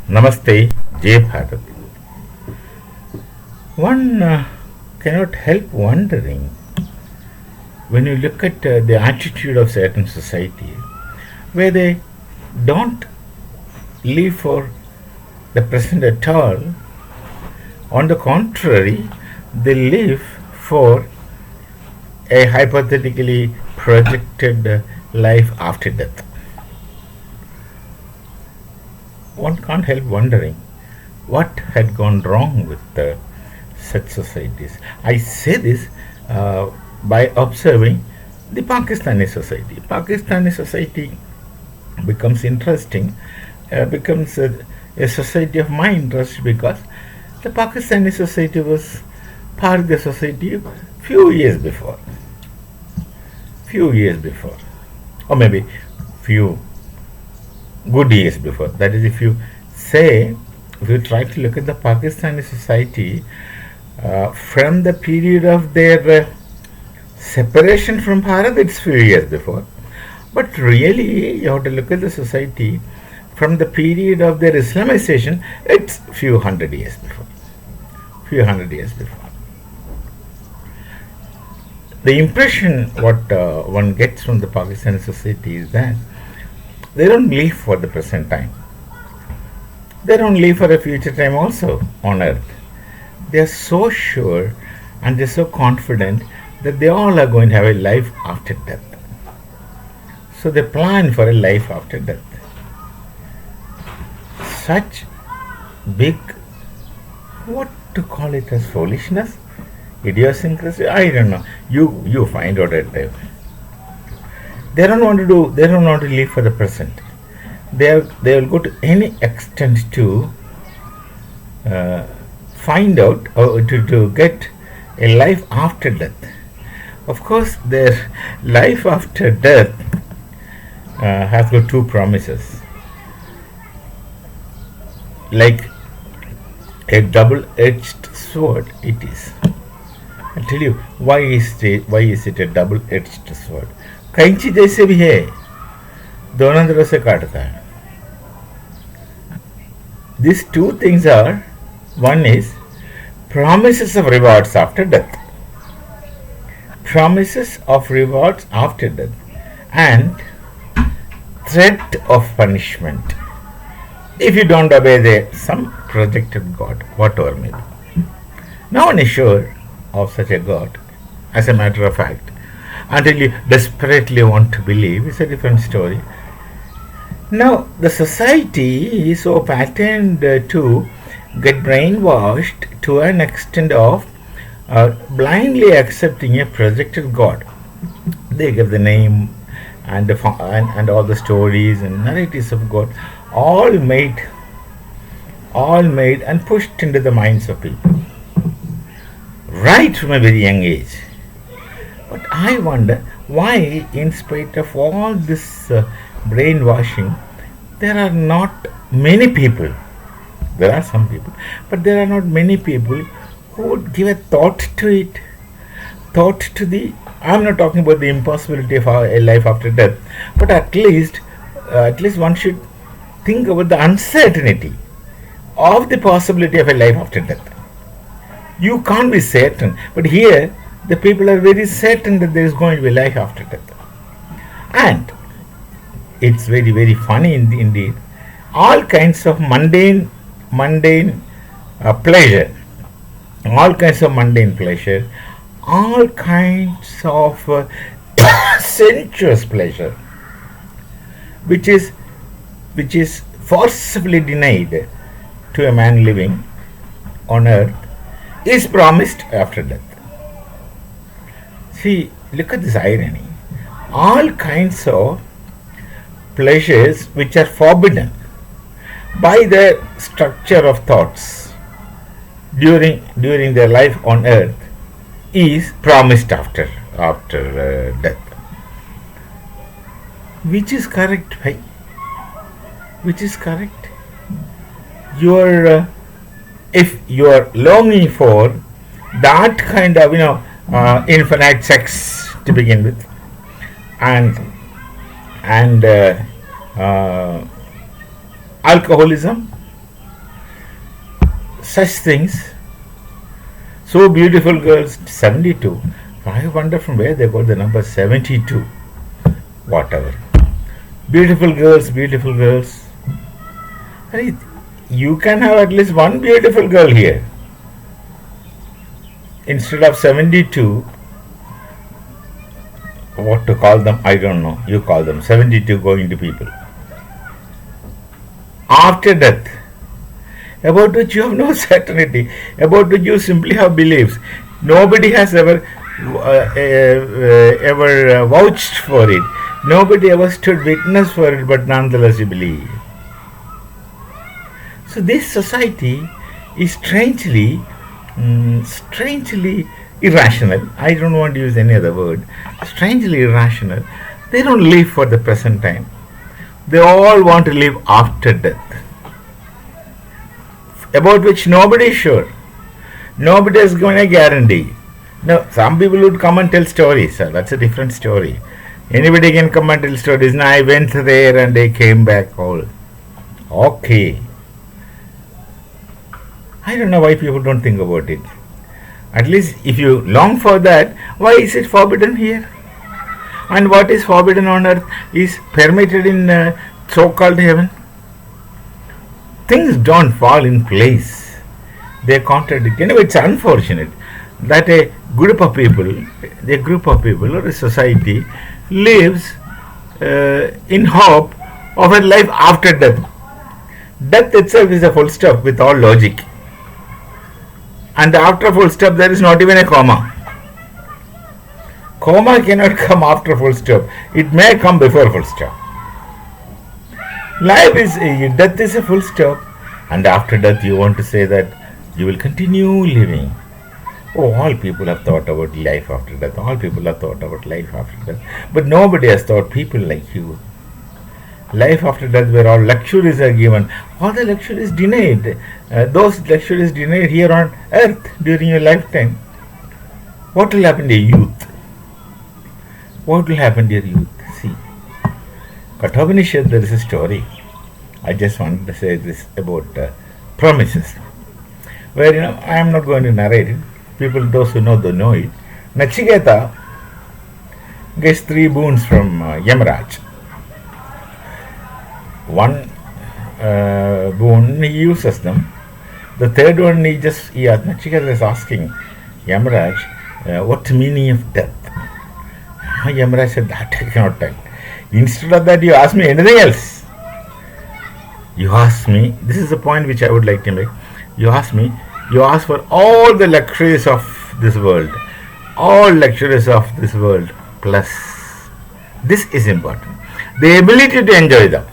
Namaste, Jay Bharat. One cannot help wondering when you look at the attitude of certain society where they don't live for the present at all. On the contrary, they live for a hypothetically projected life after death. One can't help wondering what had gone wrong with such societies. I say this by observing the Pakistani society. Pakistani society becomes interesting, becomes a society of my interest because the Pakistani society was part of the society few years before, or maybe few good years before. That is, if you try to look at the Pakistani society from the period of their separation from Bharat, it's few years before. But really, you have to look at the society from the period of their Islamization, it's few hundred years before. Few hundred years before. The impression what one gets from the Pakistani society is that they don't live for the present time. They don't live for a future time also on earth. They are so sure and they're so confident that they all are going to have a life after death. So they plan for a life after death. Such big, what to call it as foolishness? Idiosyncrasy? I don't know. You find out at time. They don't want to live for the present. They will go to any extent to find out or to get a life after death. Of course, their life after death has got two promises. Like a double-edged sword, it is. I'll tell you why is it a double-edged sword. कैंची जैसे भी है, दोनों तरफ से काटता है. These two things are, one is promises of rewards after death. Promises of rewards after death and threat of punishment if you don't obey some projected God, whatever may be. No one is sure of such a God, as a matter of fact. Until you desperately want to believe, it's a different story. Now, the society is so patterned to get brainwashed to an extent of blindly accepting a projected God. They give the name and all the stories and narratives of God, all made and pushed into the minds of people, right from a very young age. But I wonder why, in spite of all this brainwashing, there are not many people. There are some people, but there are not many people who would give a thought to it. Thought to the. I'm not talking about the impossibility of a life after death, but at least one should think about the uncertainty of the possibility of a life after death. You can't be certain, but here the people are very certain that there is going to be life after death. And it's very, very funny indeed. All kinds of mundane pleasure, all kinds of mundane pleasure, all kinds of sensuous pleasure, which is forcibly denied to a man living on earth, is promised after death. See, look at this irony. All kinds of pleasures which are forbidden by the structure of thoughts during their life on earth is promised after death. Which is correct, bhai? Which is correct? If you are longing for that kind of infinite sex to begin with, and alcoholism, such things. So beautiful girls, 72. I wonder from where they got the number 72. Whatever. Beautiful girls, beautiful girls. You can have at least one beautiful girl here. Instead of 72, what to call them, I don't know. You call them 72 going to people. After death, about which you have no certainty, about which you simply have beliefs. Nobody has ever vouched for it. Nobody ever stood witness for it, but nonetheless you believe. So this society is strangely irrational. I don't want to use any other word. Strangely irrational. They don't live for the present time. They all want to live after death, about which nobody is sure. Nobody has given a guarantee. Now, some people would come and tell stories. That's a different story. Anybody can come and tell stories. Now, I went there and I came back all. Okay. I don't know why people don't think about it. At least if you long for that, why is it forbidden here? And what is forbidden on earth is permitted in so-called heaven. Things don't fall in place. They contradict. Anyway, it's unfortunate that a group of people or a society lives in hope of a life after death. Death itself is a full stop with all logic. And after full stop, there is not even a comma. Comma cannot come after full stop. It may come before full stop. Death is a full stop, and after death you want to say that you will continue living. Oh, all people have thought about life after death. All people have thought about life after death. But nobody has thought people like you. Life after death, where all luxuries are given, all the luxuries denied. Those luxuries denied here on earth during your lifetime. What will happen to your youth? What will happen to your youth? See, Kathopanishad, there is a story. I just wanted to say this about promises. Where, I am not going to narrate it. People, those who know, they know it. Nachiketa gets 3 boons from Yamaraj. One boon, he uses them. The third one, Nachiketa is asking Yamaraj, what's the meaning of death? Yamaraj said, that I cannot tell. Instead of that, you ask me anything else. You ask me, this is the point which I would like to make. You ask for all the luxuries of this world. All luxuries of this world. Plus, this is important, the ability to enjoy them.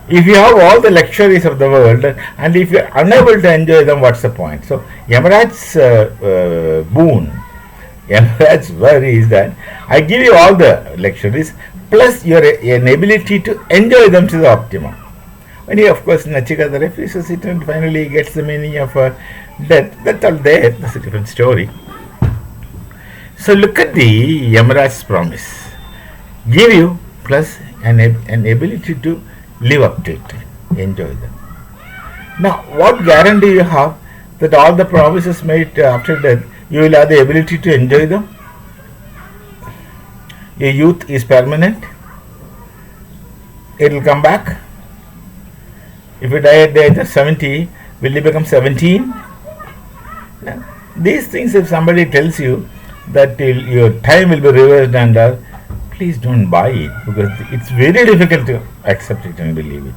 If you have all the luxuries of the world and if you are unable to enjoy them, what's the point? So, Yamaraj's boon, Yamaraj's worry is that I give you all the luxuries plus your ability to enjoy them to the optimum. And he, of course, Nachiketa refuses it and finally gets the meaning of death. That's all there. That's a different story. So, look at the Yamaraj's promise. Give you plus an ability to live up to it, enjoy them. Now, what guarantee you have that all the promises made after death, you will have the ability to enjoy them? Your youth is permanent. It will come back. If you die at the age of 70, will you become 17? Now, these things, if somebody tells you that your time will be reversed and please don't buy it, because it's very difficult to accept it and believe it.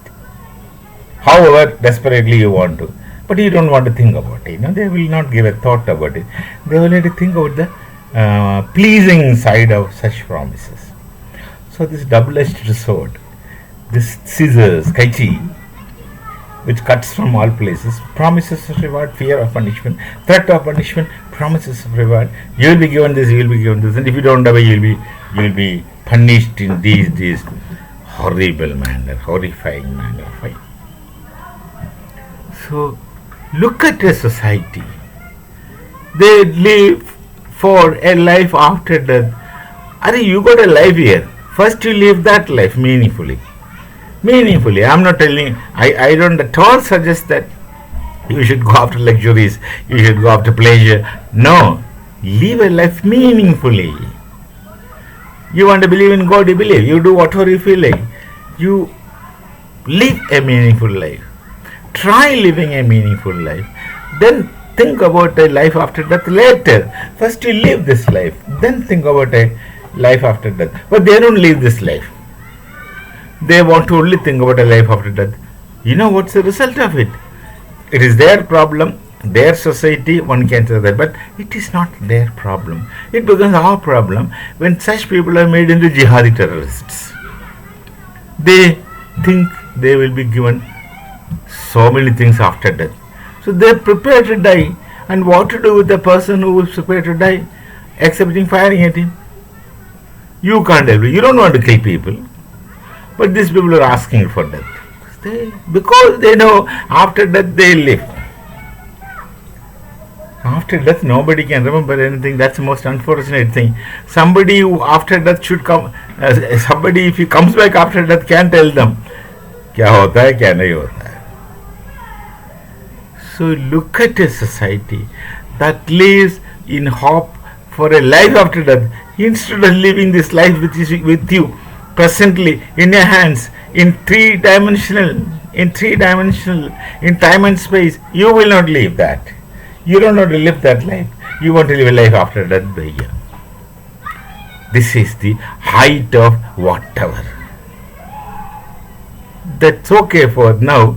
However desperately you want to, but you don't want to think about it. They will not give a thought about it. They will have to think about the pleasing side of such promises. So this double-edged sword, this scissors, kaichi, which cuts from all places, promises of reward, fear of punishment, threat of punishment, promises of reward. You will be given this, you will be given this, and if you don't obey, you will be punished in these horrible manner, horrifying manner. Right? So, look at a society. They live for a life after death. You got a life here. First you live that life meaningfully. I am not telling, I don't at all suggest that You should go after luxuries. You should go after pleasure. No. Live a life meaningfully. You want to believe in God, you believe. You do whatever you feel like. You live a meaningful life. Try living a meaningful life. Then think about a life after death later. First you live this life. Then think about a life after death. But they don't live this life. They want to only think about a life after death. You know what's the result of it? It is their problem, their society, one can say that, but it is not their problem. It becomes our problem when such people are made into jihadi terrorists. They think they will be given so many things after death. So they are prepared to die. And what to do with the person who is prepared to die, excepting firing at him? You can't help it. You don't want to kill people. But these people are asking for death. Because they know after death they live. After death nobody can remember anything. That's the most unfortunate thing. Somebody who after death should come, somebody if he comes back after death can tell them क्या होता है क्या नहीं होता है. So look at a society that lives in hope for a life after death instead of living this life with you presently in your hands in three-dimensional, in time and space. You will not live that. You don't want to live that life. You want to live a life after death by here. This is the height of whatever. That's okay for now.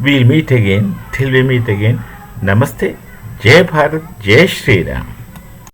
We'll meet again. Till we meet again. Namaste. Jai Bharat. Jai Shri Ram.